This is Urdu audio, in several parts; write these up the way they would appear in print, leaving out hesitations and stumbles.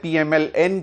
PMLN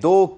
2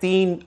3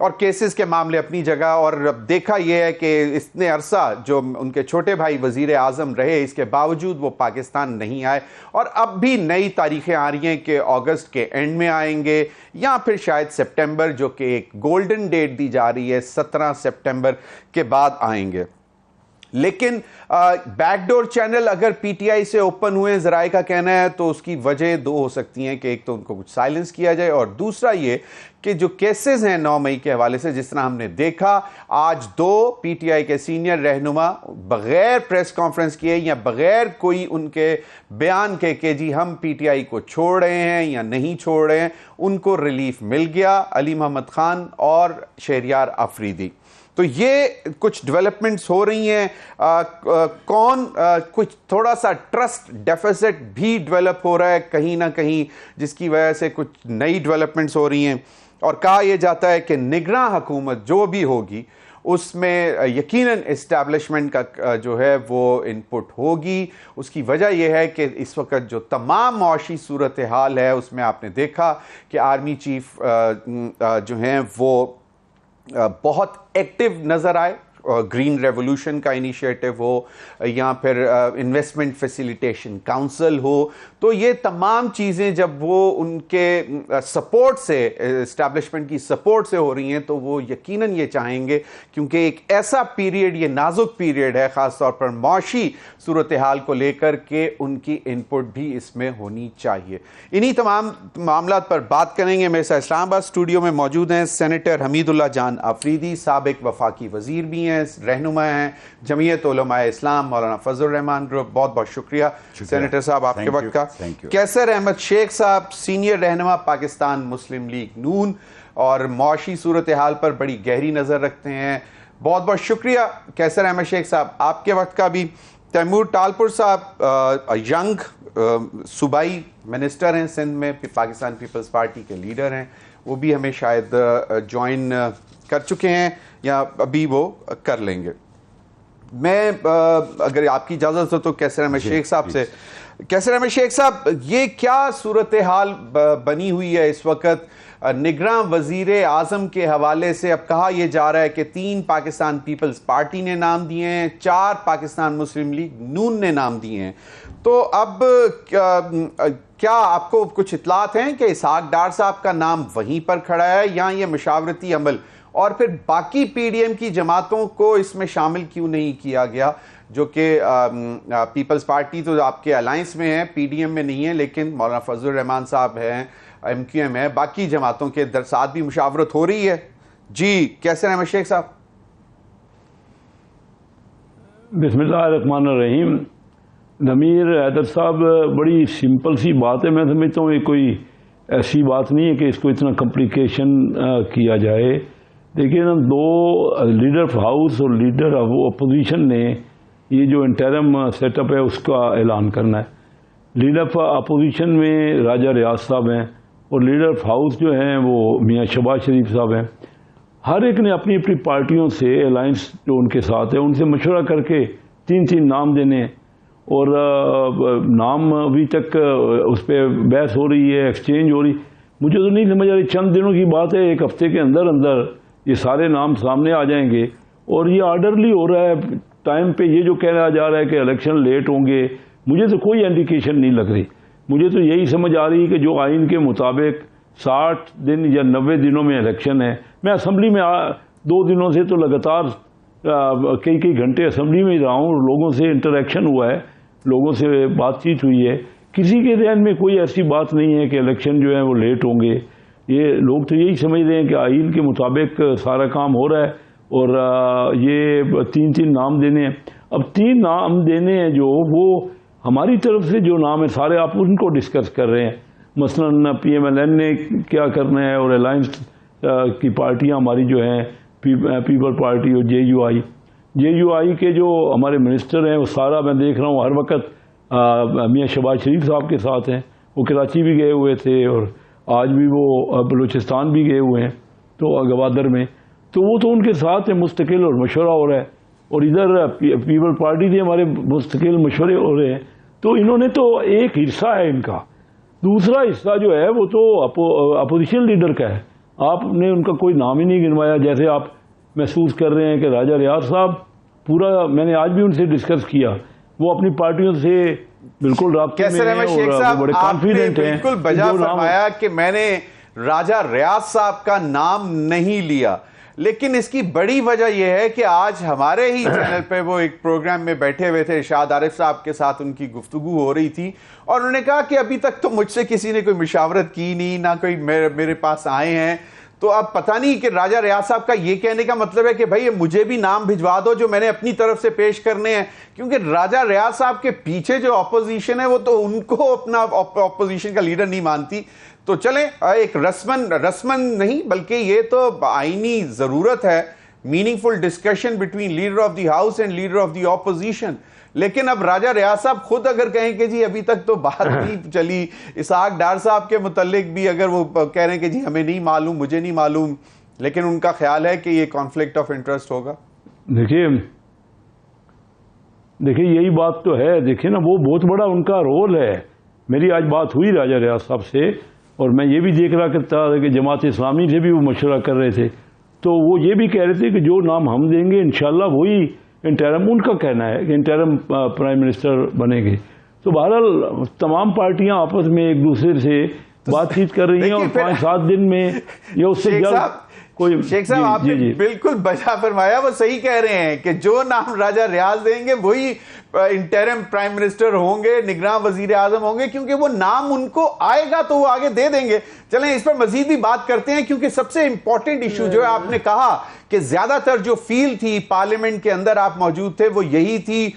اور کیسز کے معاملے اپنی جگہ، اور دیکھا یہ ہے کہ اتنے عرصہ جو ان کے چھوٹے بھائی وزیر اعظم رہے اس کے باوجود وہ پاکستان نہیں آئے، اور اب بھی نئی تاریخیں آ رہی ہیں کہ اگست کے اینڈ میں آئیں گے یا پھر شاید سپٹمبر، جو کہ ایک گولڈن ڈیٹ دی جا رہی ہے 17 سپٹمبر کے بعد آئیں گے۔ لیکن بیک ڈور چینل اگر پی ٹی آئی سے اوپن ہوئے ذرائع کا کہنا ہے تو اس کی وجہ دو ہو سکتی ہیں، کہ ایک تو ان کو کچھ سائلنس کیا جائے، اور دوسرا یہ کہ جو کیسز ہیں 9 مئی کے حوالے سے، جس طرح ہم نے دیکھا آج 2 پی ٹی آئی کے سینئر رہنما بغیر پریس کانفرنس کیے یا بغیر کوئی ان کے بیان کے کہ جی ہم پی ٹی آئی کو چھوڑ رہے ہیں یا نہیں چھوڑ رہے ہیں، ان کو ریلیف مل گیا، علی محمد خان اور شہریار آفریدی۔ تو یہ کچھ ڈیولپمنٹس ہو رہی ہیں، کچھ تھوڑا سا ٹرسٹ ڈیفیسٹ بھی ڈیولپ ہو رہا ہے کہیں نہ کہیں، جس کی وجہ سے کچھ نئی ڈیولپمنٹس ہو رہی ہیں، اور کہا یہ جاتا ہے کہ نگراں حکومت جو بھی ہوگی اس میں یقیناً اسٹیبلشمنٹ کا جو ہے وہ ان پٹ ہوگی۔ اس کی وجہ یہ ہے کہ اس وقت جو تمام معاشی صورتحال ہے اس میں آپ نے دیکھا کہ آرمی چیف جو ہیں وہ بہت ایکٹیو نظر آئے، گرین ریولوشن کا انیشیٹو ہو یا پھر انویسٹمنٹ فیسیلیٹیشن کاؤنسل ہو، تو یہ تمام چیزیں جب وہ ان کے سپورٹ سے، اسٹیبلشمنٹ کی سپورٹ سے ہو رہی ہیں تو وہ یقیناً یہ چاہیں گے، کیونکہ ایک ایسا پیریڈ، یہ نازک پیریڈ ہے خاص طور پر معاشی صورتحال کو لے کر، کہ ان کی ان پٹ بھی اس میں ہونی چاہیے۔ انہی تمام معاملات پر بات کریں گے۔ میرے ساتھ اسلام آباد اسٹوڈیو میں موجود ہیں سینیٹر حمید اللہ جان آفریدی، سابق وفاقی وزیر بھی ہیں، رہنما ہیں جمعیت علماء اسلام مولانا فضل الرحمان گروپ۔ بہت بہت شکریہ سینیٹر صاحب آپ کے وقت کا۔ کیسر احمد شیخ صاحب، سینئر رہنما پاکستان مسلم لیگ نون، اور معاشی صورتحال پر بڑی گہری نظر رکھتے ہیں۔ بہت بہت شکریہ کیسر احمد شیخ صاحب آپ کے وقت کا بھی۔ تیمور ٹالپور صاحب ینگ صوبائی منسٹر ہیں سندھ میں، پاکستان پیپلز پارٹی کے لیڈر ہیں، وہ بھی ہمیں شاید جوائن کر چکے ہیں یا ابھی وہ کر لیں گے۔ میں اگر آپ کی اجازت ہو تو کیسر احمد شیخ صاحب سے، کیسر احمد شیخ صاحب یہ کیا صورتحال بنی ہوئی ہے اس وقت نگراں وزیر اعظم کے حوالے سے؟ اب کہا یہ جا رہا ہے کہ 3 پاکستان پیپلز پارٹی نے نام دیے ہیں، 4 پاکستان مسلم لیگ نون نے نام دیے ہیں، تو اب کیا آپ کو کچھ اطلاعات ہیں کہ اسحاق ڈار صاحب کا نام وہیں پر کھڑا ہے، یا یہ مشاورتی عمل، اور پھر باقی پی ڈی ایم کی جماعتوں کو اس میں شامل کیوں نہیں کیا گیا، جو کہ پیپلز پارٹی تو آپ کے الائنس میں ہے، پی ڈی ایم میں نہیں ہے، لیکن مولانا فضل الرحمان صاحب ہیں، ایم کیو ایم ہے، باقی جماعتوں کے ساتھ بھی مشاورت ہو رہی ہے؟ جی کیسر احمد شیخ صاحب۔ بسم اللہ الرحمن الرحیم۔ ضمیر حیدر صاحب بڑی سمپل سی بات ہے، میں سمجھتا ہوں یہ کوئی ایسی بات نہیں ہے کہ اس کو اتنا کمپلیکیشن کیا جائے۔ دیکھیے نا، 2 لیڈر آف ہاؤس اور لیڈر آف اپوزیشن نے یہ جو انٹرم سیٹ اپ ہے اس کا اعلان کرنا ہے۔ لیڈر آف اپوزیشن میں راجہ ریاض صاحب ہیں، اور لیڈر آف ہاؤس جو ہیں وہ میاں شہباز شریف صاحب ہیں۔ ہر ایک نے اپنی اپنی پارٹیوں سے، الائنس جو ان کے ساتھ ہے ان سے مشورہ کر کے 3 نام دینے، اور نام ابھی تک اس پہ بحث ہو رہی ہے، ایکسچینج ہو رہی۔ مجھے تو نہیں سمجھ آ رہی، چند دنوں کی بات ہے، 1 ہفتے کے اندر اندر یہ سارے نام سامنے آ جائیں گے، اور یہ آرڈرلی ہو رہا ہے ٹائم پہ۔ یہ جو کہا جا رہا ہے کہ الیکشن لیٹ ہوں گے، مجھے تو کوئی انڈیکیشن نہیں لگ رہی۔ مجھے تو یہی سمجھ آ رہی ہے کہ جو آئین کے مطابق 60 دن یا 90 دنوں میں الیکشن ہے۔ میں اسمبلی میں 2 دنوں سے تو لگاتار کئی گھنٹے اسمبلی میں ہی رہا ہوں، لوگوں سے انٹریکشن ہوا ہے، لوگوں سے بات چیت ہوئی ہے، کسی کے ذہن میں کوئی ایسی بات نہیں ہے کہ الیکشن جو ہے وہ لیٹ ہوں گے۔ یہ لوگ تو یہی سمجھ رہے ہیں کہ آئین کے مطابق سارا کام ہو رہا ہے، اور یہ 3 نام دینے ہیں۔ اب 3 نام دینے ہیں جو وہ ہماری طرف سے جو نام ہے سارے آپ ان کو ڈسکس کر رہے ہیں، مثلا پی ایم ایل این نے کیا کرنا ہے، اور الائنس کی پارٹیاں ہماری جو ہیں پیپل پارٹی اور جے یو آئی کے جو ہمارے منسٹر ہیں وہ سارا میں دیکھ رہا ہوں ہر وقت میاں شہباز شریف صاحب کے ساتھ ہیں۔ وہ کراچی بھی گئے ہوئے تھے، اور آج بھی وہ بلوچستان بھی گئے ہوئے ہیں، تو گوادر میں، تو وہ تو ان کے ساتھ ہیں مستقل، اور مشورہ ہو رہا ہے۔ اور ادھر پیپل پارٹی سے ہمارے مستقل مشورے ہو رہے ہیں۔ تو انہوں نے تو ایک حصہ ہے ان کا، دوسرا حصہ جو ہے وہ تو اپوزیشن لیڈر کا ہے۔ آپ نے ان کا کوئی نام ہی نہیں گنوایا. جیسے آپ محسوس کر رہے ہیں کہ راجہ ریاض صاحب پورا, میں نے آج بھی ان سے ڈسکس کیا, وہ اپنی پارٹیوں سے بالکل رابطے میں ہیں اور بڑے کانفیڈنٹ ہیں. بالکل بجا فرمایا کہ میں نے راجہ ریاض صاحب کا نام نہیں لیا, لیکن اس کی بڑی وجہ یہ ہے کہ آج ہمارے ہی چینل پہ وہ ایک پروگرام میں بیٹھے ہوئے تھے, ارشاد عارف صاحب کے ساتھ ان کی گفتگو ہو رہی تھی, اور انہوں نے کہا کہ ابھی تک تو مجھ سے کسی نے کوئی مشاورت کی نہیں, نہ کوئی میرے پاس آئے ہیں. تو اب پتہ نہیں کہ راجہ ریاض صاحب کا یہ کہنے کا مطلب ہے کہ بھائی مجھے بھی نام بھجوا دو جو میں نے اپنی طرف سے پیش کرنے ہیں, کیونکہ راجہ ریاض صاحب کے پیچھے جو اپوزیشن ہے وہ تو ان کو اپنا اپوزیشن کا لیڈر نہیں مانتی. تو چلیں, ایک رسمن نہیں بلکہ یہ تو آئینی ضرورت ہے, meaningful discussion between leader of the house and leader of the opposition. لیکن اب راجہ ریاض صاحب خود اگر کہیں کہ جی ابھی تک تو بات نہیں چلی, اسحاق ڈار صاحب کے متعلق بھی اگر وہ کہہ رہے ہیں کہ جی ہمیں نہیں معلوم, مجھے نہیں معلوم, لیکن ان کا خیال ہے کہ یہ کانفلکٹ آف انٹرسٹ ہوگا. دیکھیے یہی بات تو ہے. دیکھیں نا, وہ بہت بڑا ان کا رول ہے. میری آج بات ہوئی راجہ ریاض صاحب سے, اور میں یہ بھی دیکھ رہا تھا کہ جماعت اسلامی سے بھی وہ مشورہ کر رہے تھے, تو وہ یہ بھی کہہ رہے تھے کہ جو نام ہم دیں گے انشاءاللہ وہی انٹرم, ان کا کہنا ہے کہ انٹرم پرائم منسٹر بنے گے. تو بہرحال تمام پارٹیاں آپس میں ایک دوسرے سے بات چیت کر رہی ہیں, اور 5-7 دن میں یا اس سے جلد کوئی. شیخ صاحب آپ نے بالکل بجا فرمایا, وہ صحیح کہہ رہے ہیں کہ جو نام راجہ ریاض دیں گے وہی انٹرم پرائم منسٹر ہوں گے, نگراں وزیر اعظم ہوں گے, کیونکہ وہ نام ان کو آئے گا تو وہ آگے دے دیں گے. چلیں اس پر مزید بھی بات کرتے ہیں, کیونکہ سب سے امپورٹنٹ ایشو جو ہے, آپ نے کہا کہ زیادہ تر جو فیل تھی پارلیمنٹ کے اندر, آپ موجود تھے, وہ یہی تھی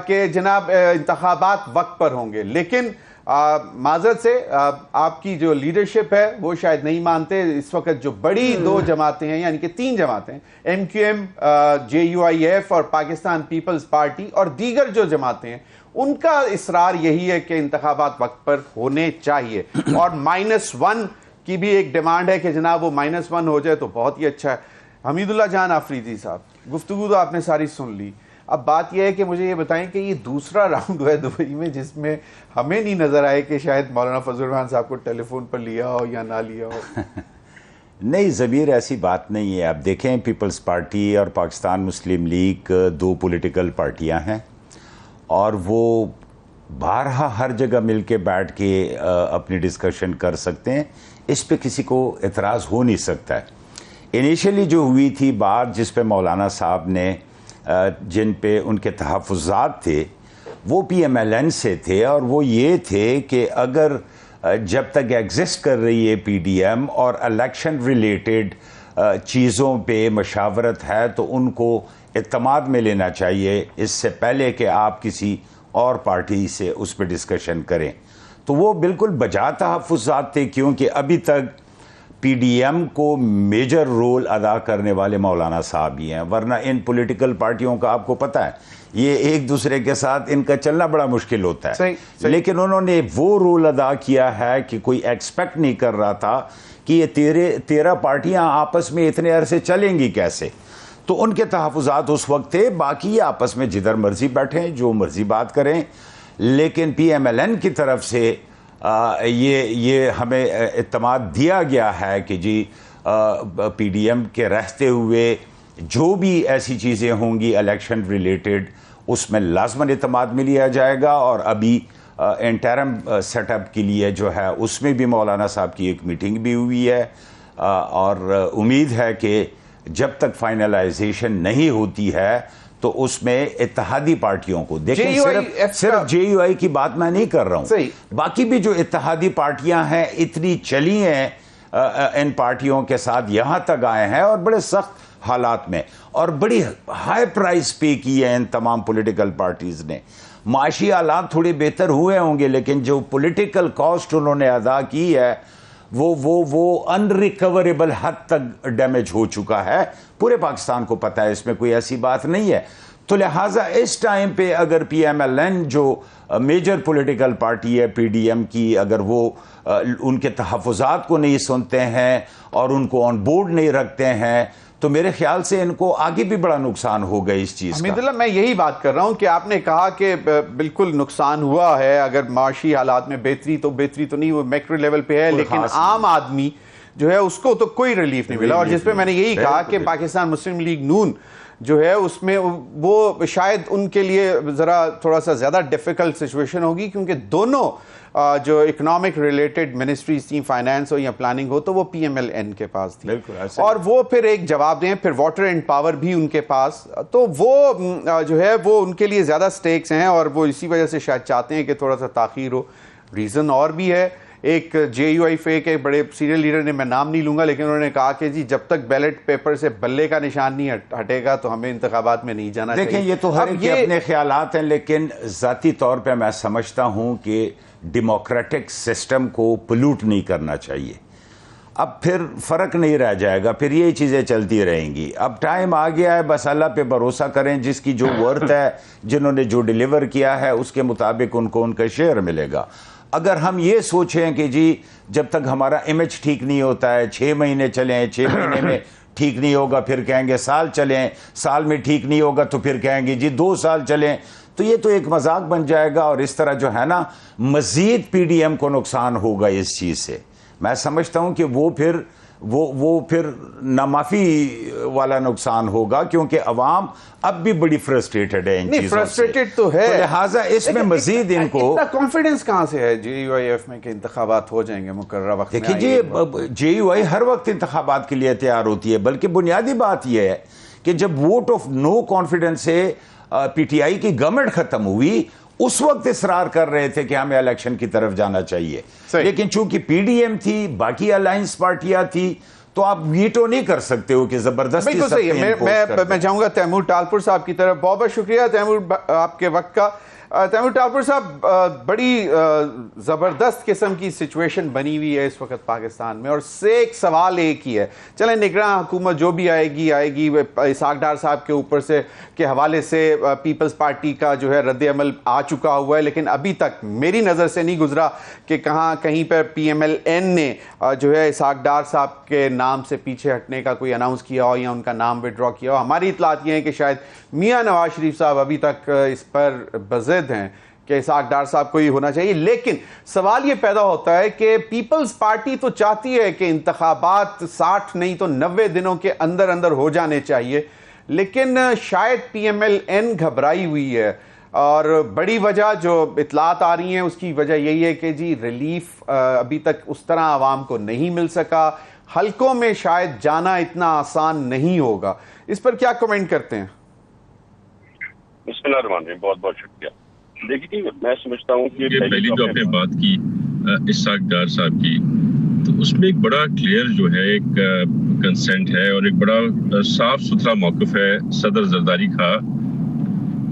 کہ جناب انتخابات وقت پر ہوں گے. لیکن معذرت سے آپ کی جو لیڈرشپ ہے وہ شاید نہیں مانتے. اس وقت جو بڑی 2 جماعتیں ہیں, یعنی کہ 3 جماعتیں, ایم کیو ایم, JUIF اور پاکستان پیپلز پارٹی اور دیگر جو جماعتیں ہیں, ان کا اصرار یہی ہے کہ انتخابات وقت پر ہونے چاہیے. اور -1 کی بھی ایک ڈیمانڈ ہے کہ جناب وہ -1 ہو جائے تو بہت ہی اچھا ہے. حمید اللہ جان آفریدی صاحب, گفتگو تو آپ نے ساری سن لی. اب بات یہ ہے کہ مجھے یہ بتائیں کہ یہ دوسرا راؤنڈ ہوا ہے دبئی میں, جس میں ہمیں نہیں نظر آئے کہ شاید مولانا فضل الرحمان صاحب کو ٹیلی فون پر لیا ہو یا نہ لیا ہو. نہیں ضمیر, ایسی بات نہیں ہے. اب دیکھیں, پیپلز پارٹی اور پاکستان مسلم لیگ 2 پولیٹیکل پارٹیاں ہیں, اور وہ بارہا ہر جگہ مل کے بیٹھ کے اپنی ڈسکشن کر سکتے ہیں. اس پہ کسی کو اعتراض ہو نہیں سکتا ہے. انیشلی جو ہوئی تھی بات, جس پہ مولانا صاحب نے جن پہ ان کے تحفظات تھے, وہ PMLN سے تھے, اور وہ یہ تھے کہ اگر جب تک ایگزسٹ کر رہی ہے PDM اور الیکشن ریلیٹڈ چیزوں پہ مشاورت ہے, تو ان کو اعتماد میں لینا چاہیے اس سے پہلے کہ آپ کسی اور پارٹی سے اس پہ ڈسکشن کریں. تو وہ بالکل بجا تحفظات تھے, کیونکہ ابھی تک PDM کو میجر رول ادا کرنے والے مولانا صاحب ہی ہیں, ورنہ ان پولیٹیکل پارٹیوں کا آپ کو پتہ ہے یہ ایک دوسرے کے ساتھ ان کا چلنا بڑا مشکل ہوتا ہے. صحیح. لیکن انہوں نے وہ رول ادا کیا ہے کہ کوئی ایکسپیکٹ نہیں کر رہا تھا کہ یہ 13 پارٹیاں آپس میں اتنے عرصے چلیں گی کیسے. تو ان کے تحفظات اس وقت تھے, باقی آپس میں جدھر مرضی بیٹھیں, جو مرضی بات کریں. لیکن PMLN کی طرف سے یہ ہمیں اعتماد دیا گیا ہے کہ جی PDM کے رہتے ہوئے جو بھی ایسی چیزیں ہوں گی الیکشن ریلیٹڈ, اس میں لازماً اعتماد میں لیا جائے گا. اور ابھی انٹرم سیٹ اپ کے لیے جو ہے اس میں بھی مولانا صاحب کی ایک میٹنگ بھی ہوئی ہے, اور امید ہے کہ جب تک فائنلائزیشن نہیں ہوتی ہے تو اس میں اتحادی پارٹیوں کو دیکھیں, صرف JUI کی بات میں نہیں کر رہا ہوں, باقی بھی جو اتحادی پارٹیاں ہیں اتنی چلی ہیں ان پارٹیوں کے ساتھ, یہاں تک آئے ہیں اور بڑے سخت حالات میں, اور بڑی ہائی پرائز پے کی ہے ان تمام پولیٹیکل پارٹیز نے. معاشی حالات تھوڑے بہتر ہوئے ہوں گے, لیکن جو پولیٹیکل کاسٹ انہوں نے ادا کی ہے وہ انریکوریبل حد تک ڈیمیج ہو چکا ہے. پورے پاکستان کو پتہ ہے, اس میں کوئی ایسی بات نہیں ہے. تو لہٰذا اس ٹائم پہ اگر PMLN جو میجر پولیٹیکل پارٹی ہے PDM کی, اگر وہ ان کے تحفظات کو نہیں سنتے ہیں اور ان کو آن بورڈ نہیں رکھتے ہیں, تو میرے خیال سے ان کو آگے بھی بڑا نقصان ہوگا اس چیز کا. حمید اللہ, میں یہی بات کر رہا ہوں کہ آپ نے کہا کہ بالکل نقصان ہوا ہے. اگر معاشی حالات میں بہتری تو نہیں, وہ میکرو لیول پہ ہے, لیکن عام آدمی جو ہے اس کو تو کوئی ریلیف نہیں ملا. اور جس پہ میں نے یہی کہا کہ پاکستان مسلم لیگ نون جو ہے اس میں وہ شاید ان کے لیے ذرا تھوڑا سا زیادہ ڈیفیکلٹ سچویشن ہوگی, کیونکہ دونوں جو اکنامک ریلیٹڈ منسٹریز تھیں, فائنانس ہو یا پلاننگ ہو, تو وہ پی ایم ایل این کے پاس تھی, اور وہ پھر ایک جواب دیں, پھر واٹر اینڈ پاور بھی ان کے پاس, تو وہ جو ہے وہ ان کے لیے زیادہ سٹیکس ہیں, اور وہ اسی وجہ سے شاید چاہتے ہیں کہ تھوڑا سا تاخیر ہو. ریزن اور بھی ہے, ایک جے یو آئی فے کے بڑے سینئر لیڈر نے, میں نام نہیں لوں گا, لیکن انہوں نے کہا کہ جی جب تک بیلٹ پیپر سے بلے کا نشان نہیں ہٹے گا تو ہمیں انتخابات میں نہیں جانا چاہیے. دیکھیں یہ تو ہر ایک کے اپنے خیالات ہیں, لیکن ذاتی طور پہ میں سمجھتا ہوں کہ ڈیموکریٹک سسٹم کو پلوٹ نہیں کرنا چاہیے. اب پھر فرق نہیں رہ جائے گا, پھر یہ چیزیں چلتی رہیں گی. اب ٹائم آ گیا ہے, بس اللہ پہ بھروسہ کریں, جس کی جو ورتھ ہے, جنہوں نے جو ڈیلیور کیا ہے اس کے مطابق ان کو ان کا شیئر ملے گا. اگر ہم یہ سوچیں کہ جی جب تک ہمارا امیج ٹھیک نہیں ہوتا ہے, 6 مہینے چلیں, 6 مہینے میں ٹھیک نہیں ہوگا, پھر کہیں گے سال چلیں, سال میں ٹھیک نہیں ہوگا تو پھر کہیں گے جی 2 سال چلیں, تو یہ تو ایک مذاق بن جائے گا, اور اس طرح جو ہے نا مزید پی ڈی ایم کو نقصان ہوگا اس چیز سے. میں سمجھتا ہوں کہ وہ پھر نامعافی والا نقصان ہوگا, کیونکہ عوام اب بھی بڑی فرسٹریٹڈ ہے ان چیزوں سے. فرسٹریٹڈ تو ہے, لہٰذا اس میں مزید ان کو اتنا کانفیڈنس کہاں سے ہے جے یو آئی ایف میں کہ انتخابات ہو جائیں گے مقررہ وقت میں؟ دیکھیے جی, جے یو آئی ہر وقت انتخابات کے لیے تیار ہوتی ہے, بلکہ بنیادی بات یہ ہے کہ جب ووٹ آف نو کانفیڈنس سے پی ٹی آئی کی گورنمنٹ ختم ہوئی, اس وقت اصرار کر رہے تھے کہ ہمیں الیکشن کی طرف جانا چاہیے. لیکن چونکہ پی ڈی ایم تھی, باقی الائنس پارٹیاں تھی, تو آپ ویٹو نہیں کر سکتے ہو کہ زبردستی. بالکل صحیح ہے. میں چاہوں گا تیمور ٹالپور صاحب کی طرف. بہت بہت شکریہ تیمور آپ کے وقت کا. تیمور ٹالپور صاحب, بڑی زبردست قسم کی سچویشن بنی ہوئی ہے اس وقت پاکستان میں, اور ایک سوال ایک ہی ہے. چلیں نگراں حکومت جو بھی آئے گی اسحاق ڈار صاحب کے اوپر سے کے حوالے سے پیپلز پارٹی کا جو ہے رد عمل آ چکا ہوا ہے, لیکن ابھی تک میری نظر سے نہیں گزرا کہ کہیں پر پی ایم ایل این نے جو ہے اسحاق ڈار صاحب کے نام سے پیچھے ہٹنے کا کوئی اناؤنس کیا ہو یا ان کا نام وڈرا کیا ہو. ہماری اطلاعات یہ ہیں کہ شاید میاں نواز شریف صاحب ابھی تک اس پر بضد ہیں کہ اسحاق ڈار صاحب کو ہی ہونا چاہیے. لیکن سوال یہ پیدا ہوتا ہے کہ پیپلز پارٹی تو چاہتی ہے کہ انتخابات 60 نہیں تو 90 دنوں کے اندر ہو جانے چاہیے, لیکن شاید پی ایم ایل این گھبرائی ہوئی ہے, اور بڑی وجہ جو اطلاعات آ رہی ہیں اس کی وجہ یہی ہے کہ جی ریلیف ابھی تک اس طرح عوام کو نہیں مل سکا, حلقوں میں شاید جانا اتنا آسان نہیں ہوگا. اس پر کیا کمنٹ کرتے ہیں؟ بسم اللہ الرحمن الرحیم. بہت بہت شکریہ. دیکھیے میں سمجھتا ہوں کہ پہلی جو آپ نے بات کی اسحاق ڈار صاحب کی, تو اس میں ایک بڑا کلیئر جو ہے ایک کنسنٹ ہے اور ایک بڑا صاف ستھرا موقف ہے صدر زرداری کا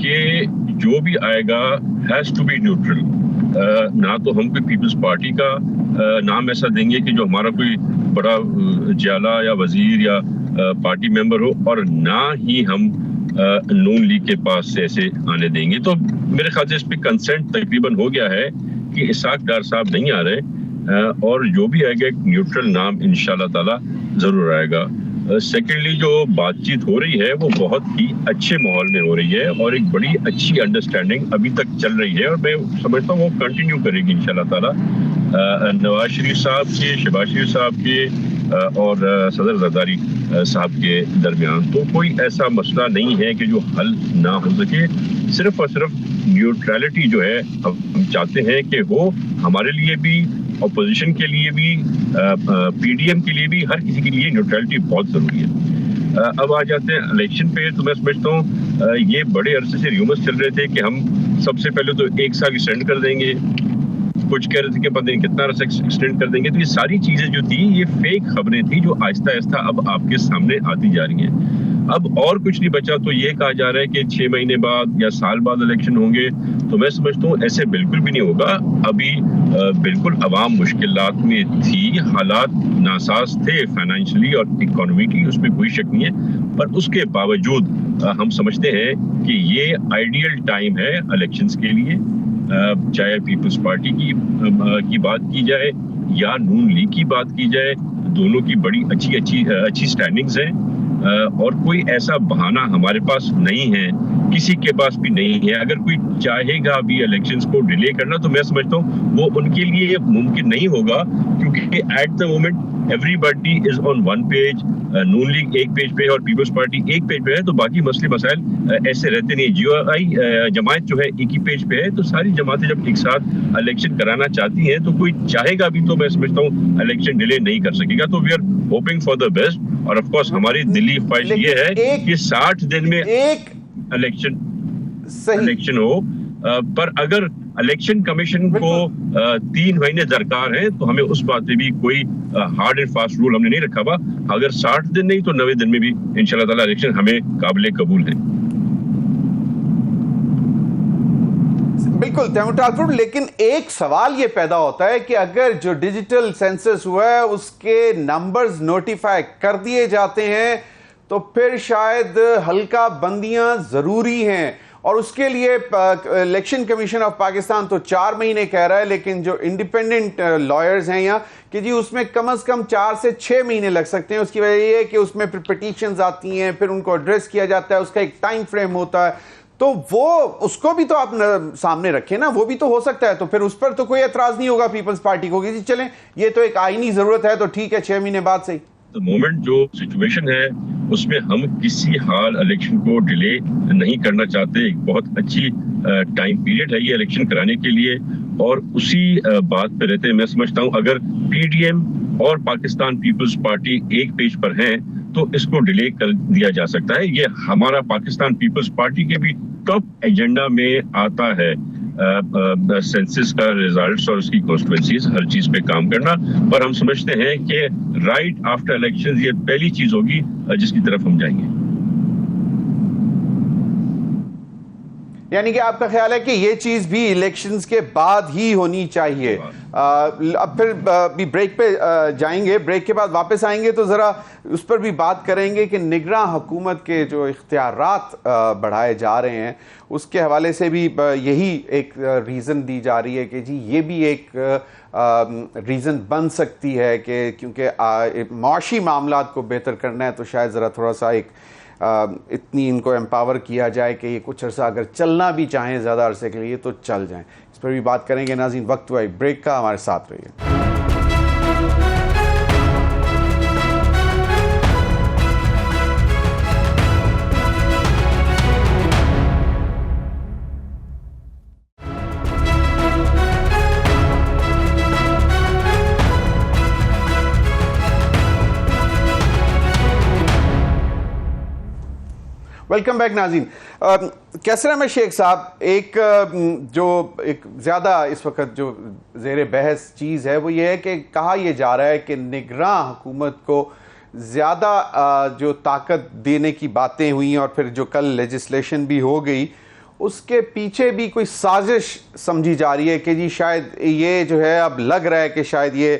کہ جو بھی آئے گا ہیز ٹو بی نیوٹرل. نہ تو ہم کوئی پیپلز پارٹی کا نام ایسا دیں گے کہ جو ہمارا کوئی بڑا جالا یا وزیر یا پارٹی ممبر ہو, اور نہ ہی ہم نون لیگ کے پاس سے ایسے آنے دیں گے. تو میرے خیال سے اس پہ کنسنٹ تقریباً ہو گیا ہے کہ اسحاق ڈار صاحب نہیں آ رہے, اور جو بھی آئے گا ایک نیوٹرل نام انشاءاللہ تعالی ضرور آئے گا. سیکنڈلی جو بات چیت ہو رہی ہے وہ بہت ہی اچھے ماحول میں ہو رہی ہے, اور ایک بڑی اچھی انڈرسٹینڈنگ ابھی تک چل رہی ہے, اور میں سمجھتا ہوں وہ کنٹینیو کرے گی انشاءاللہ تعالی. نواز شریف صاحب کے, شہباز شریف صاحب کے اور صدر زرداری صاحب کے درمیان تو کوئی ایسا مسئلہ نہیں ہے کہ جو حل نہ ہو سکے. صرف اور صرف نیوٹرلٹی جو ہے ہم چاہتے ہیں کہ وہ ہمارے لیے بھی, اپوزیشن کے لیے بھی, پی ڈی ایم کے لیے بھی, ہر کسی کے لیے نیوٹرلٹی بہت ضروری ہے. اب آ جاتے ہیں الیکشن پہ, تو میں سمجھتا ہوں یہ بڑے عرصے سے ریومرز چل رہے تھے کہ ہم سب سے پہلے تو 1 سال ایکسٹینڈ کر دیں گے, کچھ کہہ رہے تھے کہ پتہ نہیں کتنا عرصہ ایکسٹینڈ کر دیں گے. تو یہ ساری چیزیں جو تھیں یہ فیک خبریں تھیں جو آہستہ آہستہ اب آپ کے سامنے آتی جا رہی ہیں. اب اور کچھ نہیں بچا تو یہ کہا جا رہا ہے کہ 6 مہینے بعد یا سال بعد الیکشن ہوں گے. تو میں سمجھتا ہوں ایسے بالکل بھی نہیں ہوگا. ابھی بالکل عوام مشکلات میں تھی, حالات ناساز تھے فائنینشلی اور اکانومیکلی, اس میں کوئی شک نہیں ہے, پر اس کے باوجود ہم سمجھتے ہیں کہ یہ آئیڈیل ٹائم ہے الیکشنز کے لیے. چاہے پیپلز پارٹی کی بات کی جائے یا نون لیگ کی بات کی جائے, دونوں کی بڑی اچھی سٹینڈنگز ہیں. اور کوئی ایسا بہانہ ہمارے پاس نہیں ہے, کسی کے پاس بھی نہیں ہے. اگر کوئی چاہے گا بھی الیکشنز کو ڈیلے کرنا تو میں سمجھتا ہوں وہ ان کے لیے ممکن نہیں ہوگا, کیونکہ at the moment everybody is on one page. Noon League ایک پیج پہ ہے اور پیپلز پارٹی ایک پیج پہ ہے, تو باقی مسئلے مسائل ایسے رہتے نہیں. جی او آئی جماعت جو ہے ایک ہی پیج پہ ہے, تو ساری جماعتیں جب ایک ساتھ الیکشن کرانا چاہتی ہیں تو کوئی چاہے گا بھی تو میں سمجھتا ہوں الیکشن ڈیلے نہیں کر سکے گا. تو we are hoping for the best, اور آف کورس ہماری دلی خواہش یہ ہے کہ 60 دن میں الیکشن ہو. پر اگر الیکشن کمیشن کو 3 مہینے درکار ہیں تو ہمیں اس بات پہ بھی کوئی ہارڈ اینڈ فاسٹ رول ہم نے نہیں رکھا ہوا. اگر 60 دن نہیں تو 90 دن میں بھی انشاءاللہ تعالی الیکشن ہمیں قابل قبول ہے. بالکل تیمور، لیکن ایک سوال یہ پیدا ہوتا ہے کہ اگر جو ڈیجیٹل سینسس ہوا ہے اس کے نمبرز نوٹیفائی کر دیے جاتے ہیں تو پھر شاید حلقہ بندیاں ضروری ہیں, اور اس کے لیے الیکشن کمیشن آف پاکستان تو 4 مہینے کہہ رہا ہے, لیکن جو انڈیپینڈنٹ لائرز ہیں یہاں کہ جی اس میں کم از کم 4 سے 6 مہینے لگ سکتے ہیں. اس کی وجہ یہ ہے کہ اس میں پھر پٹیشنز آتی ہیں, پھر ان کو ایڈریس کیا جاتا ہے, اس کا ایک ٹائم فریم ہوتا ہے. تو وہ اس کو بھی تو آپ سامنے رکھیں نا, وہ بھی تو ہو سکتا ہے. تو پھر اس پر تو کوئی اعتراض نہیں ہوگا پیپلز پارٹی کو کہ جی چلیں یہ تو ایک آئینی ضرورت ہے تو ٹھیک ہے 6 مہینے بعد سے. مومنٹ جو سچویشن ہے اس میں ہم کسی حال الیکشن کو ڈیلے نہیں کرنا چاہتے. ایک بہت اچھی ٹائم پیریڈ ہے یہ الیکشن کرانے کے لیے, اور اسی بات پہ رہتے ہیں. میں سمجھتا ہوں اگر پی ڈی ایم اور پاکستان پیپلز پارٹی ایک پیج پر ہیں تو اس کو ڈیلے کر دیا جا سکتا ہے. یہ ہمارا پاکستان پیپلز پارٹی کے بھی ٹاپ ایجنڈا میں آتا ہے, سینسس کا ریزلٹس اور اس کی کانسٹیٹوئنسیز ہر چیز پہ کام کرنا. پر ہم سمجھتے ہیں کہ رائٹ آفٹر الیکشن یہ پہلی چیز ہوگی جس کی طرف ہم جائیں گے. یعنی کہ آپ کا خیال ہے کہ یہ چیز بھی الیکشنز کے بعد ہی ہونی چاہیے. اب پھر بھی بریک پہ جائیں گے, بریک کے بعد واپس آئیں گے تو ذرا اس پر بھی بات کریں گے کہ نگراں حکومت کے جو اختیارات بڑھائے جا رہے ہیں اس کے حوالے سے بھی یہی ایک ریزن دی جا رہی ہے کہ جی یہ بھی ایک ریزن بن سکتی ہے کہ کیونکہ معاشی معاملات کو بہتر کرنا ہے تو شاید ذرا تھوڑا سا ایک اتنی ان کو امپاور کیا جائے کہ یہ کچھ عرصہ اگر چلنا بھی چاہیں زیادہ عرصے کے لیے تو چل جائیں. اس پر بھی بات کریں گے. ناظرین وقت ہوا ہے بریک کا, ہمارے ساتھ رہیے. ویلکم بیک ناظرین. کیسر احمد شیخ صاحب, ایک زیادہ اس وقت جو زیر بحث چیز ہے وہ یہ ہے کہ کہا یہ جا رہا ہے کہ نگراں حکومت کو زیادہ جو طاقت دینے کی باتیں ہوئیں اور پھر جو کل لیجسلیشن بھی ہو گئی اس کے پیچھے بھی کوئی سازش سمجھی جا رہی ہے کہ جی شاید یہ جو ہے اب لگ رہا ہے کہ شاید یہ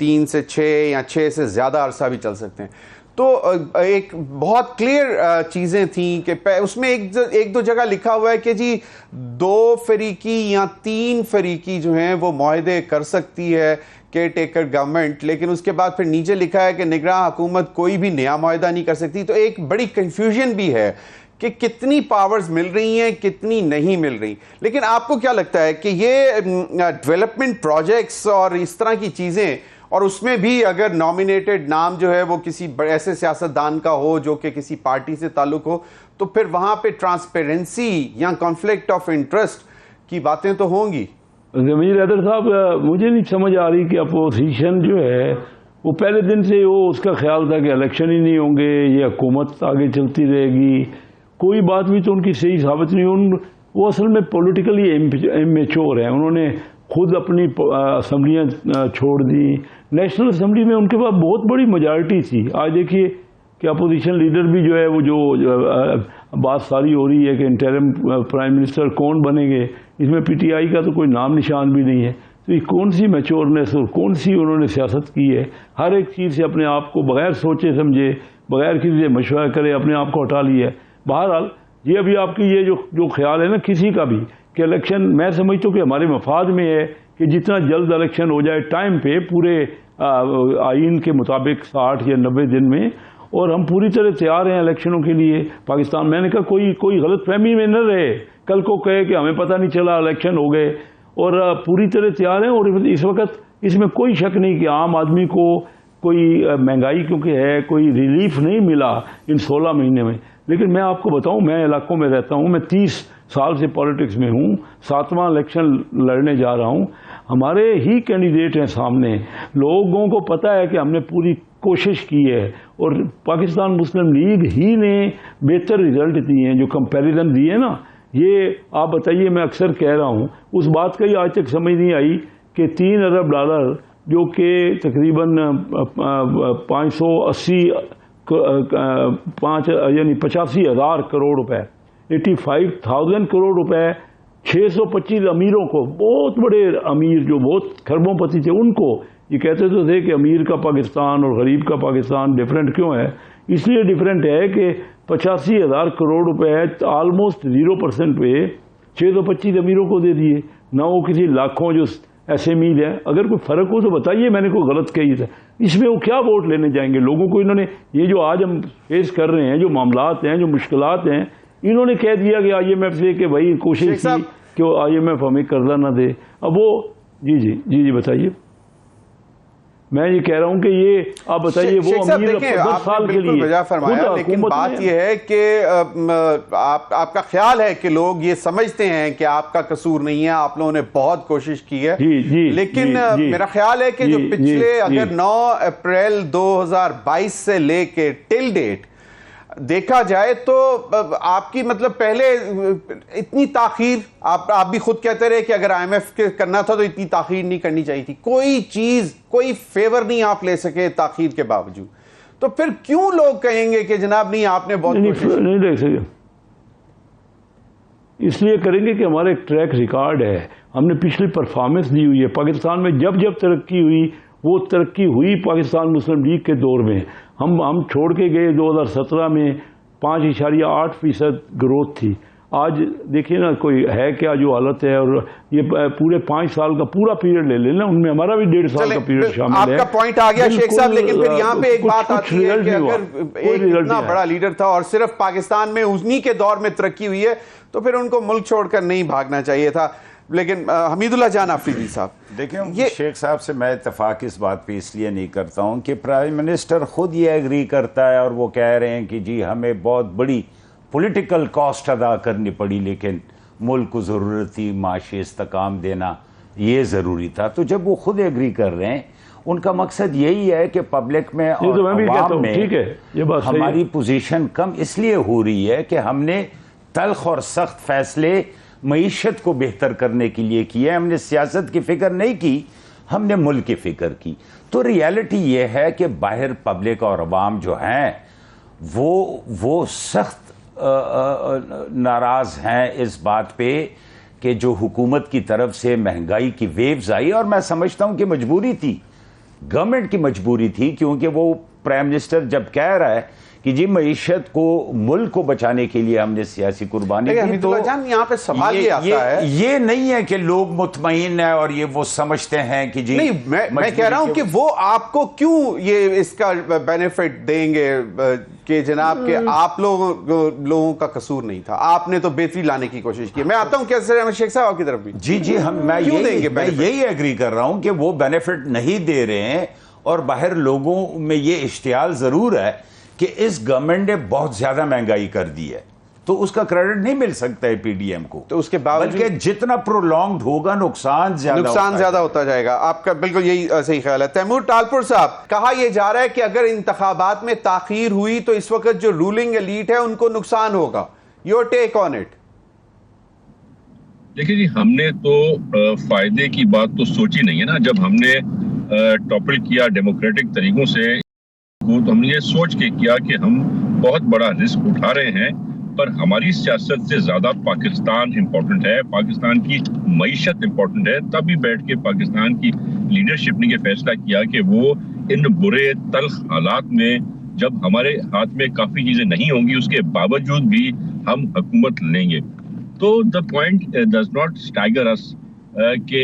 3 سے 6 یا 6 سے زیادہ عرصہ بھی چل سکتے ہیں. تو ایک بہت کلیئر چیزیں تھیں کہ اس میں ایک دو جگہ لکھا ہوا ہے کہ جی 2 فریقی یا 3 فریقی جو ہیں وہ معاہدے کر سکتی ہے کیئر ٹیکر گورنمنٹ, لیکن اس کے بعد پھر نیچے لکھا ہے کہ نگراں حکومت کوئی بھی نیا معاہدہ نہیں کر سکتی. تو ایک بڑی کنفیوژن بھی ہے کہ کتنی پاورز مل رہی ہیں کتنی نہیں مل رہی. لیکن آپ کو کیا لگتا ہے کہ یہ ڈیولپمنٹ پروجیکٹس اور اس طرح کی چیزیں, اور اس میں بھی اگر نامینیٹڈ نام جو ہے وہ کسی ایسے سیاستدان کا ہو جو کہ کسی پارٹی سے تعلق ہو, تو پھر وہاں پہ ٹرانسپیرنسی یا کانفلکٹ آف انٹرسٹ کی باتیں تو ہوں گی. ضمیر حیدر صاحب, مجھے نہیں سمجھ آ رہی کہ اپوزیشن جو ہے وہ پہلے دن سے وہ اس کا خیال تھا کہ الیکشن ہی نہیں ہوں گے, یہ حکومت آگے چلتی رہے گی. کوئی بات بھی تو ان کی صحیح ثابت نہیں. وہ اصل میں پولیٹیکلی امیچور ہیں. انہوں نے خود اپنی اسمبلیاں چھوڑ دی. نیشنل اسمبلی میں ان کے پاس بہت بڑی میجارٹی تھی. آج دیکھیے کہ اپوزیشن لیڈر بھی جو ہے وہ جو بات ساری ہو رہی ہے کہ انٹرم پرائم منسٹر کون بنیں گے, اس میں پی ٹی آئی کا تو کوئی نام نشان بھی نہیں ہے. تو یہ کون سی میچورنیس اور کون سی انہوں نے سیاست کی ہے. ہر ایک چیز سے اپنے آپ کو بغیر سوچے سمجھے, بغیر کسی سے مشورہ کرے اپنے آپ کو ہٹا لیا ہے. بہرحال یہ ابھی آپ کی یہ جو خیال ہے نا کسی کا بھی کہ الیکشن, میں سمجھتا ہوں کہ ہمارے مفاد میں ہے کہ جتنا جلد الیکشن ہو جائے ٹائم پہ, پورے آئین کے مطابق 60 یا 90 دن میں, اور ہم پوری طرح تیار ہیں الیکشنوں کے لیے پاکستان. میں نے کہا کوئی غلط فہمی میں نہ رہے, کل کو کہے کہ ہمیں پتہ نہیں چلا الیکشن ہو گئے, اور پوری طرح تیار ہیں. اور اس وقت اس میں کوئی شک نہیں کہ عام آدمی کو کوئی مہنگائی کیونکہ ہے, کوئی ریلیف نہیں ملا ان 16 مہینے میں. لیکن میں آپ کو بتاؤں, میں علاقوں میں رہتا ہوں, میں 30 سال سے پالیٹکس میں ہوں, 7واں الیکشن لڑنے جا رہا ہوں. ہمارے ہی کینڈیڈیٹ ہیں سامنے, لوگوں کو پتہ ہے کہ ہم نے پوری کوشش کی ہے, اور پاکستان مسلم لیگ ہی نے بہتر رزلٹ دیے ہیں. جو کمپیریزن دیے نا, یہ آپ بتائیے, میں اکثر کہہ رہا ہوں, اس بات کا ہی آج تک سمجھ نہیں آئی کہ $3 ارب جو کہ تقریباً 85,000 کروڑ روپے, 85,000 کروڑ روپے 625 امیروں کو, بہت بڑے امیر جو بہت کھربوں پتی تھے, ان کو یہ کہتے تو تھے کہ امیر کا پاکستان اور غریب کا پاکستان ڈفرینٹ کیوں ہے. اس لیے ڈفرینٹ ہے کہ 85,000 کروڑ روپے آلموسٹ 0% پہ 625 امیروں کو دے دیے, نہ وہ کسی لاکھوں جو ایسے میل ہے. اگر کوئی فرق ہو تو بتائیے, میں نے کوئی غلط کہی تھا. اس میں وہ کیا ووٹ لینے جائیں گے لوگوں کو؟ انہوں نے یہ جو آج ہم فیس کر رہے ہیں, جو معاملات ہیں, جو مشکلات ہیں, انہوں نے کہہ دیا کہ IMF سے کہ بھائی کوشش کی کہ وہ IMF ہمیں قرضہ نہ دے. اب وہ جی بتائیے. میں یہ کہہ رہا ہوں کہ یہ آپ بتائیے, وہ امیر 10 سال کے لیے وجہ فرمایا, لیکن بات یہ ہے کہ آپ کا خیال ہے کہ لوگ یہ سمجھتے ہیں کہ آپ کا قصور نہیں ہے, آپ لوگوں نے بہت کوشش کی ہے, لیکن میرا خیال ہے کہ جو پچھلے اگر 9 اپریل 2022 سے لے کے ٹل ڈیٹ دیکھا جائے تو آپ کی مطلب پہلے اتنی تاخیر, آپ بھی خود کہتے رہے کہ اگر IMF کے کرنا تھا تو اتنی تاخیر نہیں کرنی چاہیے تھی. کوئی چیز, کوئی فیور نہیں آپ لے سکے تاخیر کے باوجود. تو پھر کیوں لوگ کہیں گے کہ جناب نہیں آپ نے بہت نہیں لے سکے؟ اس لیے کریں گے کہ ہمارا ایک ٹریک ریکارڈ ہے, ہم نے پچھلی پرفارمنس دی ہوئی ہے. پاکستان میں جب ترقی ہوئی, وہ ترقی ہوئی پاکستان مسلم لیگ کے دور میں. ہم چھوڑ کے گئے 2017 میں 5.8% گروتھ تھی. آج دیکھیے نا, کوئی ہے کیا جو حالت ہے. اور یہ پورے 5 سال کا پورا پیریڈ لے لینا, ان میں ہمارا بھی 1.5 سال کا پیریڈ شامل ہے. آپ کا پوائنٹ آ گیا شیخ صاحب, لیکن پھر یہاں پہ ایک بات آتی ہے کہ اگر ایک اتنا بڑا لیڈر تھا اور صرف پاکستان میں انہی کے دور میں ترقی ہوئی ہے تو پھر ان کو ملک چھوڑ کر نہیں بھاگنا چاہیے تھا. لیکن حمید اللہ جان آفریدی صاحب, دیکھیں شیخ صاحب سے میں اتفاق اس بات پہ اس لیے نہیں کرتا ہوں کہ پرائم منسٹر خود یہ ایگری کرتا ہے, اور وہ کہہ رہے ہیں کہ جی ہمیں بہت بڑی پولیٹیکل کاسٹ ادا کرنی پڑی, لیکن ملک کو ضرورت تھی معاشی استحکام دینا, یہ ضروری تھا. تو جب وہ خود ایگری کر رہے ہیں, ان کا مقصد یہی ہے کہ پبلک میں اور عوام میں ہماری پوزیشن کم اس لیے ہو رہی ہے کہ ہم نے تلخ اور سخت فیصلے معیشت کو بہتر کرنے کے لیے کیے. ہم نے سیاست کی فکر نہیں کی, ہم نے ملک کی فکر کی. تو ریالٹی یہ ہے کہ باہر پبلک اور عوام جو ہیں وہ سخت ناراض ہیں اس بات پہ کہ جو حکومت کی طرف سے مہنگائی کی ویوز آئی. اور میں سمجھتا ہوں کہ مجبوری تھی, گورنمنٹ کی مجبوری تھی, کیونکہ وہ پرائم منسٹر جب کہہ رہا ہے کہ جی معیشت کو, ملک کو بچانے کے لیے ہم نے سیاسی قربانی کی. تو یہاں پہ سوال یہ آتا ہے, یہ نہیں ہے کہ لوگ مطمئن ہیں اور یہ وہ سمجھتے ہیں کہ جی نہیں, میں کہہ رہا ہوں کہ وہ آپ کو کیوں یہ اس کا بینیفٹ دیں گے کہ جناب کہ آپ لوگوں کا قصور نہیں تھا, آپ نے تو بہتری لانے کی کوشش کی. میں آتا ہوں کیسے شیخ صاحب آپ کی طرف بھی. جی میں یہی ایگری کر رہا ہوں کہ وہ بینیفٹ نہیں دے رہے ہیں, اور باہر لوگوں میں یہ اشتعال ضرور ہے کہ اس گورنمنٹ نے بہت زیادہ مہنگائی کر دی ہے, تو اس کا کریڈٹ نہیں مل سکتا ہے PDM کو. تو اس کے باوجود بلکہ جتنا پرولونگڈ ہوگا نقصان زیادہ ہوتا جائے گا. آپ کا بالکل یہی صحیح خیال ہے. تیمور ٹالپور صاحب, کہا یہ جا رہا ہے کہ اگر انتخابات میں تاخیر ہوئی تو اس وقت جو رولنگ ایلیٹ ہے ان کو نقصان ہوگا. Your take on it. دیکھیں جی, ہم نے تو فائدے کی بات تو سوچی نہیں ہے نا. جب ہم نے ٹاپل کیا ڈیموکریٹک طریقوں سے, تو ہم نے یہ سوچ کے کیا کہ ہم بہت بڑا رسک اٹھا رہے ہیں, پر ہماری سیاست سے زیادہ پاکستان امپورٹنٹ ہے, پاکستان کی معیشت امپورٹنٹ ہے. تب بھی بیٹھ کے پاکستان کی لیڈرشپ نے یہ فیصلہ کیا کہ وہ ان برے تلخ حالات میں, جب ہمارے ہاتھ میں کافی چیزیں نہیں ہوں گی, اس کے باوجود بھی ہم حکومت لیں گے. تو دا پوائنٹ ڈز ناٹ اسٹائگر اس کہ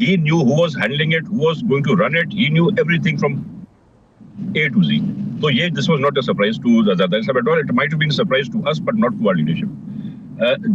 he knew who was handling it, who was going to run it, he knew everything from A to Z. So this was not a surprise to Zardari Sahab at all. It might have been a surprise to us, but not to our leadership.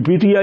PTI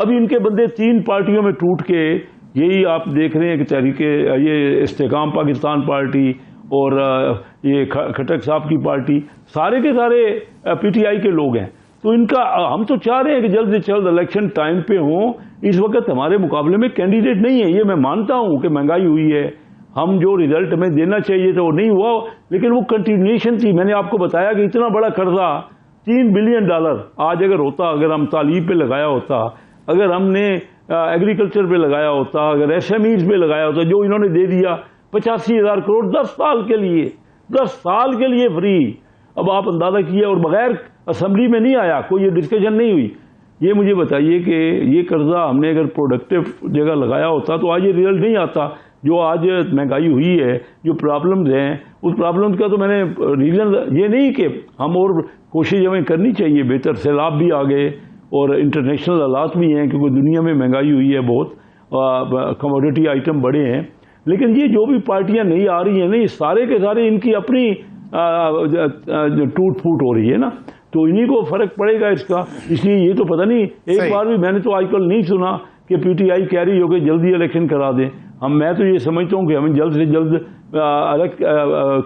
ابھی ان کے بندے 3 پارٹیوں میں ٹوٹ کے، یہی آپ دیکھ رہے ہیں کہ تحریک یہ استحکام پاکستان پارٹی اور یہ کھٹک صاحب کی پارٹی، سارے کے سارے پی ٹی آئی کے لوگ ہیں. تو ان کا ہم تو چاہ رہے ہیں کہ جلد سے جلد الیکشن ٹائم پہ ہوں. اس وقت ہمارے مقابلے میں کینڈیڈیٹ نہیں ہے. یہ میں مانتا ہوں کہ مہنگائی ہوئی ہے، ہم جو رزلٹ ہمیں دینا چاہیے تھا وہ نہیں ہوا، لیکن وہ کنٹینیوشن تھی. میں نے آپ کو بتایا کہ اتنا بڑا قرضہ $3 بلین آج اگر ہوتا، اگر ہم تعلیم پہ لگایا ہوتا، اگر ہم نے ایگریکلچر پہ لگایا ہوتا، اگر ایس ایم ایز پہ لگایا ہوتا، جو انہوں نے دے دیا 85,000 کروڑ 10 سال کے لیے، 10 سال کے لیے فری. اب آپ اندازہ کیے، اور بغیر اسمبلی میں نہیں آیا، کوئی یہ ڈسکشن نہیں ہوئی. یہ مجھے بتائیے کہ یہ قرضہ ہم نے اگر پروڈکٹیو جگہ لگایا ہوتا تو آج یہ ریزلٹ نہیں آتا. جو آج مہنگائی ہوئی ہے، جو پرابلمز ہیں، اس پرابلمز کا تو میں نے ریزن یہ نہیں کہ ہم اور کوشش ہمیں کرنی چاہیے بہتر. سیلاب بھی آ گئے اور انٹرنیشنل حالات بھی ہیں کیونکہ دنیا میں مہنگائی ہوئی ہے، بہت کموڈیٹی آئٹم بڑے ہیں. لیکن یہ جو بھی پارٹیاں نہیں آ رہی ہیں نا، یہ سارے کے سارے ان کی اپنی ٹوٹ پھوٹ ہو رہی ہے نا، تو انہی کو فرق پڑے گا اس کا. اس لیے یہ تو پتہ نہیں، ایک بار بھی میں نے تو آج کل نہیں سنا کہ پی ٹی آئی کہہ رہی ہو کہ جلدی الیکشن کرا دیں. میں تو یہ سمجھتا ہوں کہ ہمیں جلد سے جلد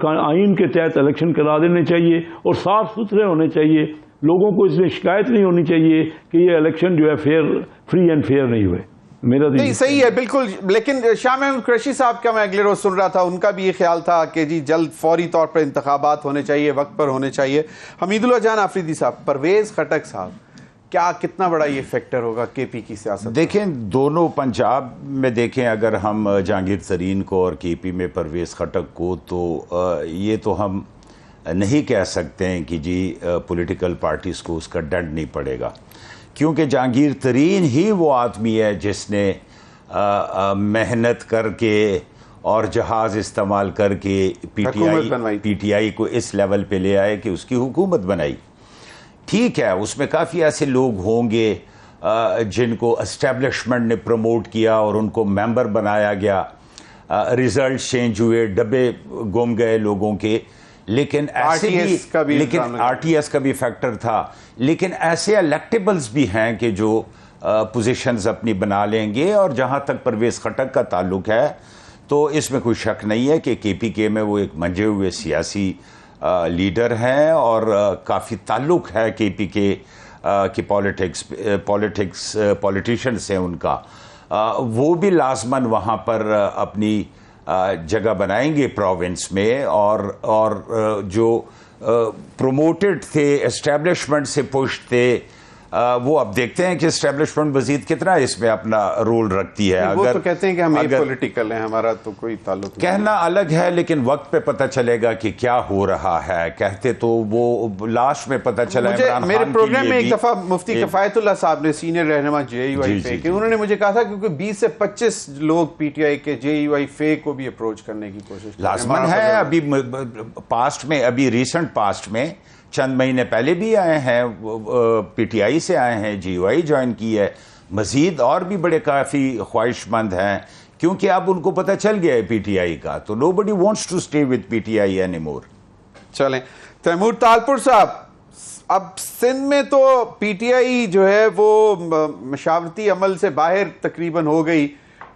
آئین کے تحت الیکشن کرا دینے چاہیے اور صاف ستھرے ہونے چاہیے. لوگوں کو اس میں شکایت نہیں ہونی چاہیے کہ یہ الیکشن جو ہے فری اینڈ فیئر نہیں ہوئے. میرا نہیں صحیح ہے بالکل. لیکن شاہ محمود قریشی صاحب کا میں اگلے روز سن رہا تھا، ان کا بھی یہ خیال تھا کہ جی جلد فوری طور پر انتخابات ہونے چاہیے، وقت پر ہونے چاہیے. حمید اللہ جان آفریدی صاحب، پرویز خٹک صاحب، کیا کتنا بڑا یہ فیکٹر ہوگا کے پی کی سیاست؟ دیکھیں دونوں پنجاب میں دیکھیں، اگر ہم جہانگیر ترین کو اور کے پی میں پرویز خٹک کو، تو یہ تو ہم نہیں کہہ سکتے ہیں کہ جی پولیٹیکل پارٹیز کو اس کا ڈنڈ نہیں پڑے گا، کیونکہ جہانگیر ترین ہی وہ آدمی ہے جس نے محنت کر کے اور جہاز استعمال کر کے پی ٹی آئی کو اس لیول پہ لے آئے کہ اس کی حکومت بنائی. ٹھیک ہے، اس میں کافی ایسے لوگ ہوں گے جن کو اسٹیبلشمنٹ نے پروموٹ کیا اور ان کو ممبر بنایا گیا، ریزلٹ چینج ہوئے، ڈبے گم گئے لوگوں کے، لیکن ایسے بھی، لیکن آر ٹی ایس کا بھی فیکٹر تھا. لیکن ایسے الیکٹیبلز بھی ہیں کہ جو پوزیشنز اپنی بنا لیں گے. اور جہاں تک پرویز خٹک کا تعلق ہے تو اس میں کوئی شک نہیں ہے کہ کے پی کے میں وہ ایک منجے ہوئے سیاسی لیڈر ہیں اور کافی تعلق ہے کے پی کے پولیٹیشنز ہیں ان کا. وہ بھی لازماً وہاں پر اپنی جگہ بنائیں گے پروونس میں، اور جو پروموٹڈ تھے، اسٹیبلشمنٹ سے پش تھے، وہ اب دیکھتے ہیں کہ اسٹیبلشمنٹ مزید کتنا اس میں اپنا رول رکھتی ہے. وہ تو کہتے ہیں کہ ہم پولیٹیکل ہیں، ہمارا تو کوئی تعلق نہیں. کہنا الگ ہے، لیکن وقت پہ پتہ چلے گا کہ کیا ہو رہا ہے. کہتے تو وہ لاسٹ میں پتہ چلا. میرے پروگرام میں ایک دفعہ مفتی کفایت اللہ صاحب نے، سینئر رہنما جے یو آئی فے کے، انہوں نے مجھے کہا تھا کیونکہ 20 سے 25 لوگ پی ٹی آئی کے جے یو آئی فے کو بھی اپروچ کرنے کی کوشش لازمن ہے. ابھی پاسٹ میں، ابھی ریسنٹ پاسٹ میں چند مہینے پہلے بھی آئے ہیں، پی ٹی آئی سے آئے ہیں، جی یو آئی جوائن کی ہے. مزید اور بھی بڑے کافی خواہش مند ہیں، کیونکہ اب ان کو پتہ چل گیا ہے پی ٹی آئی کا، تو nobody wants to stay with P T I any more. چلیں تیمور تالپور صاحب، اب سندھ میں تو پی ٹی آئی جو ہے وہ مشاورتی عمل سے باہر تقریباً ہو گئی،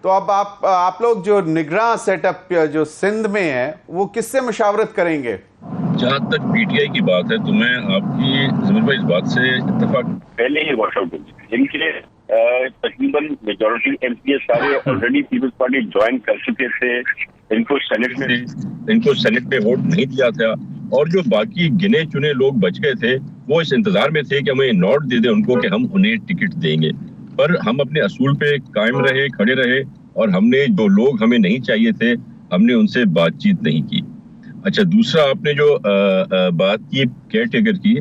تو اب آپ لوگ جو نگراں سیٹ اپ جو سندھ میں ہے وہ کس سے مشاورت کریں گے؟ جہاں تک پی ٹی آئی کی بات ہے تو میں آپ کی ضمیر بھائی اس بات سے اتفاق پہلے ہی واش آؤٹ ہو گئی. ان کے تقریباً میجورٹی ایم پی اے سارے آلریڈی پیپلز پارٹی جوائن کر چکے تھے. ان کو سینٹ میں ووٹ نہیں دیا تھا، اور جو باقی گنے چنے لوگ بچ گئے تھے وہ اس انتظار میں تھے کہ ہمیں نوٹ دے دیں ان کو کہ ہم انہیں ٹکٹ دیں گے. پر ہم اپنے اصول پہ قائم رہے، کھڑے رہے، اور ہم نے جو لوگ ہمیں نہیں چاہیے تھے ہم نے ان سے بات چیت نہیں کی. اچھا، دوسرا آپ نے جو بات کی کیئر ٹیکر کی،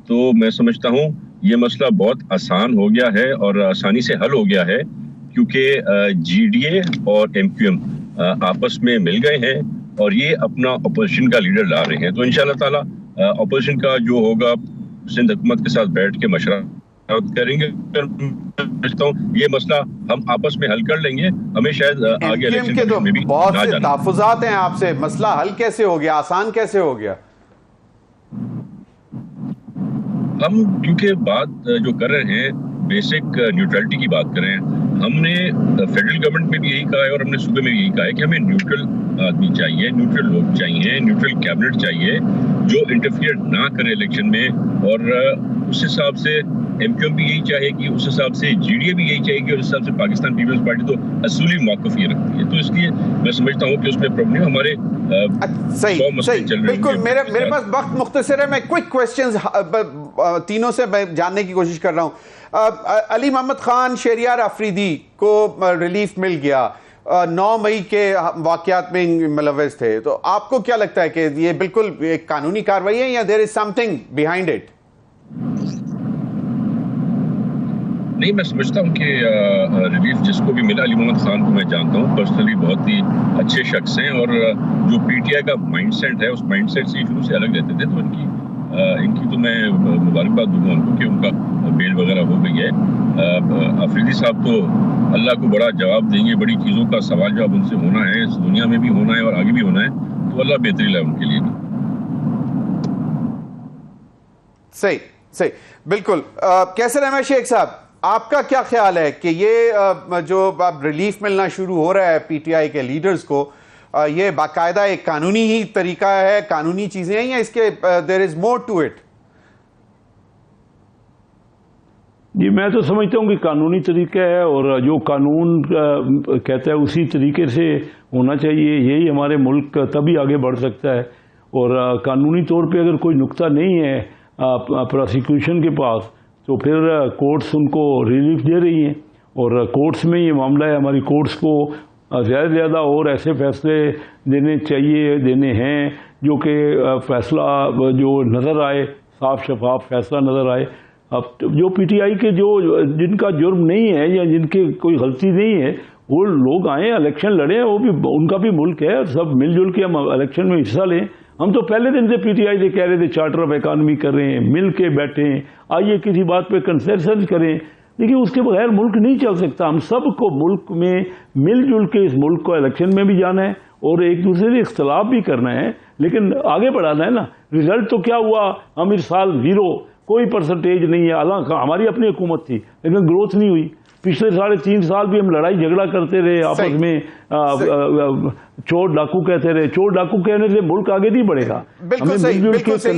تو میں سمجھتا ہوں یہ مسئلہ بہت آسان ہو گیا ہے اور آسانی سے حل ہو گیا ہے، کیونکہ جی ڈی اے اور ایم کیو ایم آپس میں مل گئے ہیں اور یہ اپنا اپوزیشن کا لیڈر لا رہے ہیں. تو انشاءاللہ تعالی اپوزیشن کا جو ہوگا سندھ حکومت کے ساتھ بیٹھ کے مشورہ کریں گے. یہ مسئلہ ہم آپس میں حل کر لیں گے. ہمیں شاید آگے الیکشن میں بھی بہت سے تحفظات ہیں آپ سے، مسئلہ حل کیسے ہو گیا، آسان کیسے ہو گیا؟ ہم کیونکہ بات جو کر رہے ہیں بیسک نیوٹرلٹی کی بات کریں، ہم نے فیڈرل گورنمنٹ میں بھی یہی کہا ہے اور ہم نے صوبے میں بھی یہی کہا ہے کہ ہمیں نیوٹرل آدمی چاہیے، نیوٹرل لوگ چاہیے، نیوٹرل کیبنٹ چاہیے جو انٹرفیئر نہ کرے الیکشن میں، اور اس حساب سے ایم کیو ایم بھی یہی چاہے گی، اس حساب سے جی ڈی اے بھی یہی چاہے گی، اور اس حساب سے پاکستان پیپلز پارٹی تو اصولی موقف یہ رکھتی ہے. تو اس لیے میں سمجھتا ہوں کہ اس میں پرابلم ہمارے صحیح بالکل. میرے پاس وقت مختصر ہے، میں کوئک کویسچنز تینوں سے میں جاننے کی کوشش کر رہا ہوں. علی محمد خان شہریار آفریدی کو ریلیف مل گیا، 9 مئی کے واقعات میں ملوث تھے، تو آپ کو کیا لگتا ہے کہ یہ بالکل ایک قانونی کارروائی ہے یا دیر از سم تھنگ بیہائنڈ اٹ؟ نہیں، میں سمجھتا ہوں کہ ریلیف جس کو بھی ملا، علی محمد خان کو میں جانتا ہوں پرسنلی، بہت ہی اچھے شخص ہیں، اور جو پی ٹی آئی کا مائنڈ سیٹ ہے اس مائنڈ سیٹ سے شروع سے الگ رہتے تھے، تو ان کی تو میں مبارکباد دوں گا ان کو کہ ان کا بیل وغیرہ ہو گئی ہے. آفریدی صاحب تو اللہ کو بڑا جواب دیں گے، بڑی چیزوں کا سوال جواب ان سے ہونا ہے، اس دنیا میں بھی ہونا ہے اور آگے بھی ہونا ہے، تو اللہ بہتری لائے ان کے لیے بھی. صحیح بالکل. کیسر احمد شیخ صاحب، آپ کا کیا خیال ہے کہ یہ جو اب ریلیف ملنا شروع ہو رہا ہے پی ٹی آئی کے لیڈرز کو، یہ باقاعدہ ایک قانونی ہی طریقہ ہے، قانونی چیزیں ہیں، یا اس کے دیر از مور ٹو اٹ؟ جی میں تو سمجھتا ہوں کہ قانونی طریقہ ہے، اور جو قانون کہتا ہے اسی طریقے سے ہونا چاہیے. یہی ہمارے ملک تبھی آگے بڑھ سکتا ہے. اور قانونی طور پہ اگر کوئی نقطہ نہیں ہے پروسیکیوشن کے پاس، تو پھر کورٹس ان کو ریلیف دے رہی ہیں، اور کورٹس میں یہ معاملہ ہے. ہماری کورٹس کو زیادہ سے زیادہ اور ایسے فیصلے دینے ہیں جو کہ فیصلہ جو نظر آئے، صاف شفاف فیصلہ نظر آئے. اب جو پی ٹی آئی کے جن کا جرم نہیں ہے یا جن کے کوئی غلطی نہیں ہے، وہ لوگ آئیں، الیکشن لڑیں، وہ بھی ان کا بھی ملک ہے، سب مل جل کے ہم الیکشن میں حصہ لیں. ہم تو پہلے دن سے پی ٹی آئی سے کہہ رہے تھے چارٹر آف اکانومی کر رہے ہیں، مل کے بیٹھیں، آئیے کسی بات پہ کنسنسس کریں، لیکن اس کے بغیر ملک نہیں چل سکتا. ہم سب کو ملک میں مل جل کے اس ملک کو الیکشن میں بھی جانا ہے اور ایک دوسرے سے اختلاف بھی کرنا ہے، لیکن آگے بڑھانا ہے نا. رزلٹ تو کیا ہوا؟ ہم اس سال 0، کوئی پرسنٹیج نہیں ہے. حالانکہ ہماری اپنی حکومت تھی لیکن گروتھ نہیں ہوئی. پچھلے 3.5 سال بھی ہم لڑائی جھگڑا کرتے رہے آپس میں، چور ڈاکو کہتے رہے. چور ڈاکو کہنے سے ملک آگے نہیں بڑھے گا. بالکل صحیح.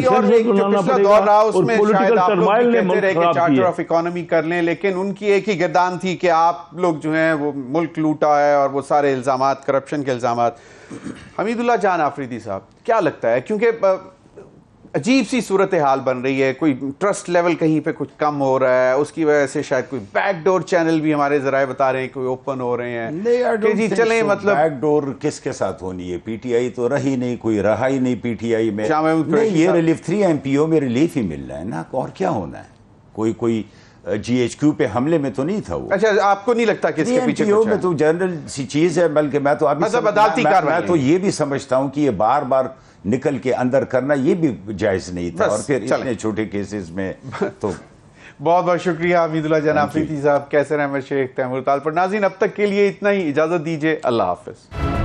اور ایک جو پچھلا دور رہا اس میں شاید آپ لوگ بھی کہتے رہے کہ چارٹر آف اکانومی کر لیں، لیکن ان کی ایک ہی گردان تھی کہ آپ لوگ جو ہیں وہ ملک لوٹا ہے، اور وہ سارے الزامات، کرپشن کے الزامات. حمید اللہ جان آفریدی صاحب، کیا لگتا ہے، کیونکہ عجیب سی صورتحال بن رہی ہے، کوئی ٹرسٹ لیول کہیں پہ کچھ کم ہو رہا ہے، اس کی وجہ سے شاید کوئی بیک ڈور چینل بھی ہمارے ذرائع بتا رہے ہیں کوئی اوپن ہو رہے ہیں کہ جی چلیں، مطلب بیک ڈور کس کے ساتھ ہونی ہے؟ پی ٹی آئی تو رہی نہیں، کوئی رہا ہی نہیں پی ٹی آئی میں. یہ ریلیف 3 ایم پی او میں ریلیف ہی مل رہا ہے نا، اور کیا ہونا ہے؟ کوئی جی ایچ کیو پہ حملے میں تو نہیں تھا وہ. اچھا، آپ کو نہیں لگتا کہ اس کے پیچھے میں تو جنرل سی چیز ہے، بلکہ میں تو ابھی عدالتی کارروائی، میں تو یہ بھی سمجھتا ہوں کہ یہ بار بار نکل کے اندر کرنا یہ بھی جائز نہیں تھا، اور پھر اتنے چھوٹے کیسز میں تو. بہت بہت شکریہ حمید اللہ جان آفریدی صاحب، کیسر احمد شیخ، تیمور طالب. ناظرین اب تک کے لیے اتنا ہی، اجازت دیجیے، اللہ حافظ.